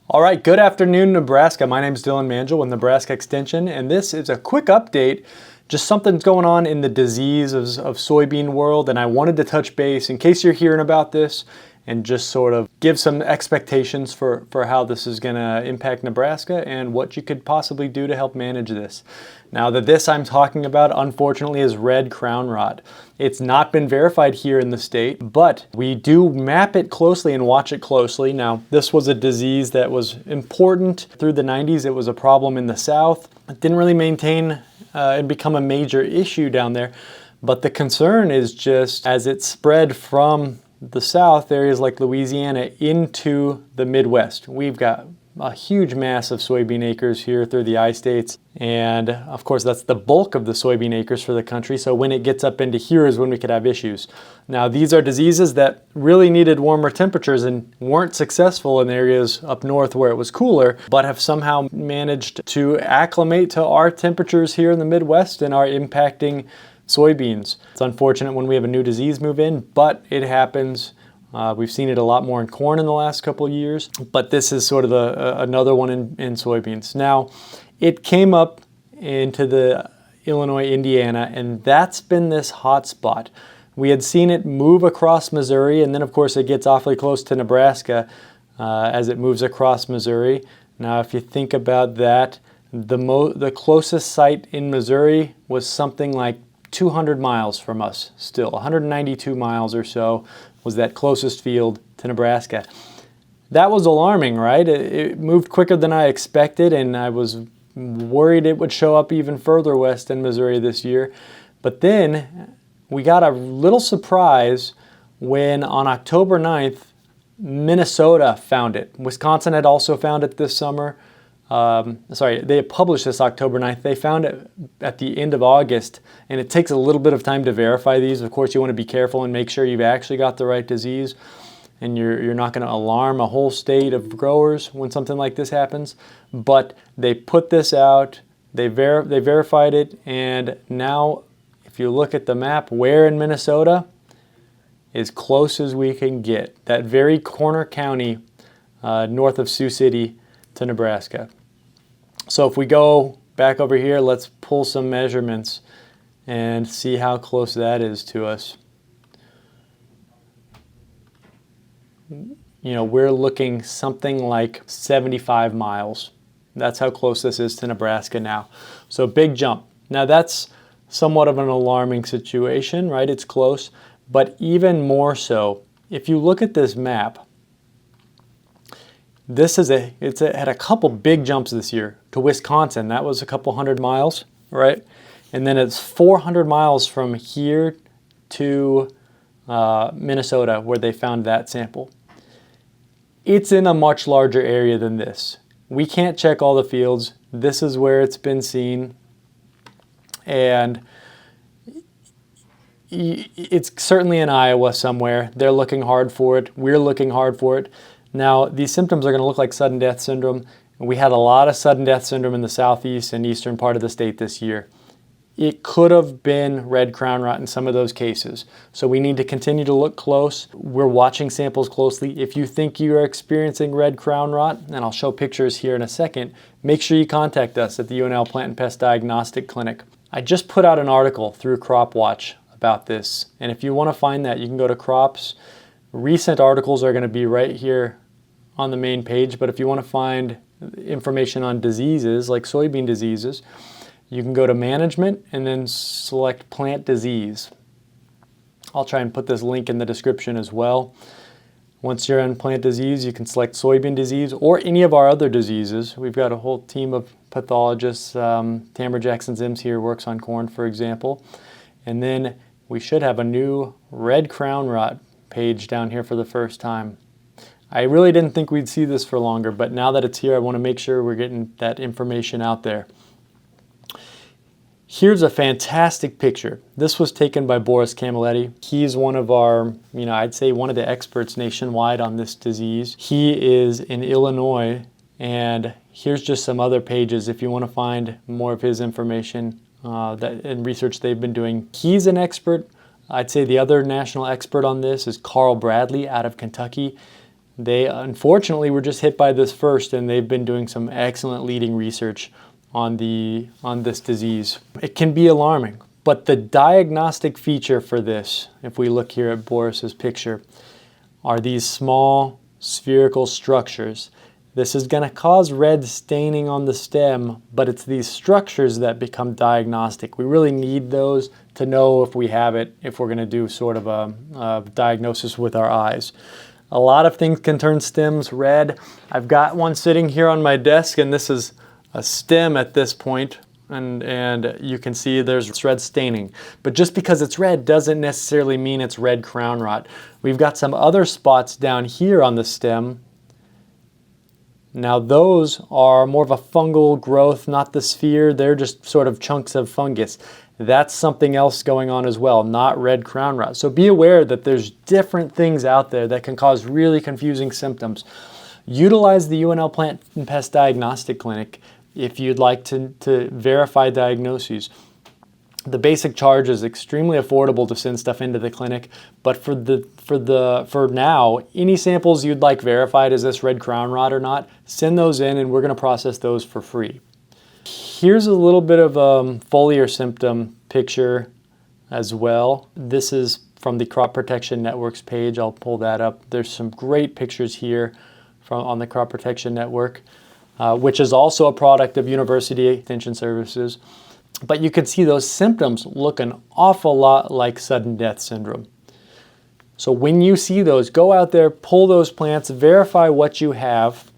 All right, good afternoon, Nebraska. My name is Dylan Mangel with Nebraska Extension, and this is a quick update. Just something's going on in the disease of soybean world, and I wanted to touch base in case you're hearing about this and just sort of give some expectations for how this is going to impact Nebraska and what you could possibly do to help manage this. Now, this I'm talking about, unfortunately, is red crown rot. It's not been verified here in the state, but we do map it closely and watch it closely. Now, this was a disease that was important through the 90s. It was a problem in the South. It didn't really maintain and become a major issue down there. But the concern is just as it spread from the South, areas like Louisiana, into the Midwest. We've got a huge mass of soybean acres here through the I-states. And of course, that's the bulk of the soybean acres for the country. So when it gets up into here is when we could have issues. Now, these are diseases that really needed warmer temperatures and weren't successful in areas up north where it was cooler, but have somehow managed to acclimate to our temperatures here in the Midwest and are impacting soybeans. It's unfortunate when we have a new disease move in, but it happens. We've seen it a lot more in corn in the last couple of years, but this is sort of another one in soybeans. Now, it came up into the Illinois, Indiana, and that's been this hot spot. We had seen it move across Missouri, and then of course it gets awfully close to Nebraska as it moves across Missouri. Now, if you think about that, the closest site in Missouri was something like 200 miles from us still. 192 miles or so was that closest field to Nebraska. That was alarming, right? It moved quicker than I expected, and I was worried it would show up even further west in Missouri this year. But then we got a little surprise when on October 9th, Minnesota found it. Wisconsin had also found it this summer. They published this October 9th. They found it at the end of August, and it takes a little bit of time to verify these. Of course, you want to be careful and make sure you've actually got the right disease, and you're not going to alarm a whole state of growers when something like this happens. But they put this out, they verified it, and now if you look at the map, where in Minnesota, as close as we can get, that very corner county north of Sioux City to Nebraska. So if we go back over here, let's pull some measurements and see how close that is to us. You know, we're looking something like 75 miles. That's how close this is to Nebraska now. So big jump. Now that's somewhat of an alarming situation, right? It's close, but even more so, if you look at this map, it's had a couple big jumps this year to Wisconsin. That was a couple 100 miles, right? And then it's 400 miles from here to Minnesota where they found that sample. It's in a much larger area than this. We can't check all the fields. This is where it's been seen. And it's certainly in Iowa somewhere. They're looking hard for it. We're looking hard for it. Now, these symptoms are going to look like sudden death syndrome. We had a lot of sudden death syndrome in the southeast and eastern part of the state this year. It could have been red crown rot in some of those cases. So we need to continue to look close. We're watching samples closely. If you think you are experiencing red crown rot, and I'll show pictures here in a second, make sure you contact us at the UNL Plant and Pest Diagnostic Clinic. I just put out an article through Crop Watch about this. And if you want to find that, you can go to Crops. Recent articles are going to be right here on the main page, but if you want to find information on diseases like soybean diseases, you can go to Management and then select Plant Disease. I'll try and put this link in the description as well. Once you're on Plant Disease, you can select Soybean Disease or any of our other diseases. We've got a whole team of pathologists. Tamara Jackson-Zims here works on corn, for example. And then we should have a new red crown rot page down here for the first time. I really didn't think we'd see this for longer, but now that it's here, I want to make sure we're getting that information out there. Here's a fantastic picture. This was taken by Boris Camilletti. He's one of our, I'd say one of the experts nationwide on this disease. He is in Illinois, and here's just some other pages if you want to find more of his information and research they've been doing. He's an expert. I'd say the other national expert on this is Carl Bradley out of Kentucky. They unfortunately were just hit by this first, and they've been doing some excellent leading research on this disease. It can be alarming, but the diagnostic feature for this, if we look here at Boris's picture, are these small spherical structures. This is going to cause red staining on the stem, but it's these structures that become diagnostic. We really need those to know if we have it, if we're going to do sort of a diagnosis with our eyes. A lot of things can turn stems red. I've got one sitting here on my desk, and this is a stem at this point, and you can see there's red staining. But just because it's red doesn't necessarily mean it's red crown rot. We've got some other spots down here on the stem. Now those are more of a fungal growth, not the sphere. They're just sort of chunks of fungus. That's something else going on as well, not red crown rot. So be aware that there's different things out there that can cause really confusing symptoms. Utilize the UNL Plant and Pest Diagnostic Clinic if you'd like to verify diagnoses. The basic charge is extremely affordable to send stuff into the clinic, but for now, any samples you'd like verified, is this red crown rot or not, send those in and we're going to process those for free. Here's a little bit of a foliar symptom picture as well. This is from the Crop Protection Network's page. I'll pull that up. There's some great pictures here on the Crop Protection Network, which is also a product of University Extension Services. But you can see those symptoms look an awful lot like sudden death syndrome. So when you see those, go out there, pull those plants, verify what you have,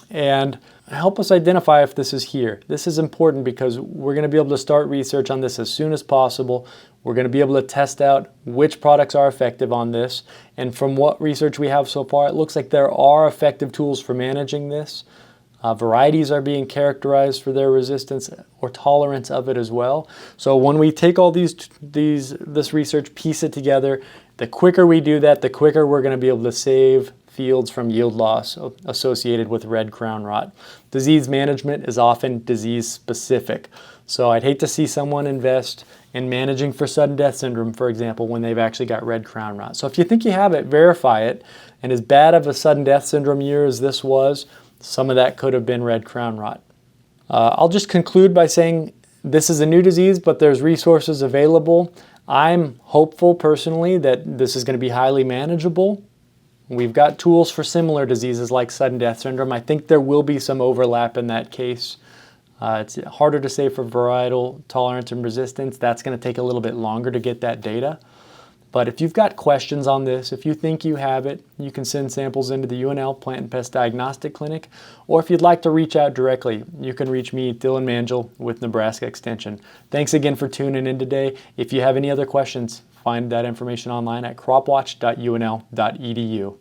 and help us identify if this is here. This is important because we're going to be able to start research on this as soon as possible. We're going to be able to test out which products are effective on this. And from what research we have so far, it looks like there are effective tools for managing this. Varieties are being characterized for their resistance or tolerance of it as well. So when we take all this research, piece it together, the quicker we do that, the quicker we're going to be able to save fields from yield loss associated with red crown rot. Disease management is often disease specific. So I'd hate to see someone invest in managing for sudden death syndrome, for example, when they've actually got red crown rot. So if you think you have it, verify it. And as bad of a sudden death syndrome year as this was, some of that could have been red crown rot. I'll just conclude by saying this is a new disease, but there's resources available. I'm hopeful personally that this is going to be highly manageable. We've got tools for similar diseases like sudden death syndrome. I think there will be some overlap in that case. It's harder to say for varietal tolerance and resistance. That's going to take a little bit longer to get that data. But if you've got questions on this, if you think you have it, you can send samples into the UNL Plant and Pest Diagnostic Clinic. Or if you'd like to reach out directly, you can reach me, Dylan Mangel, with Nebraska Extension. Thanks again for tuning in today. If you have any other questions, find that information online at cropwatch.unl.edu.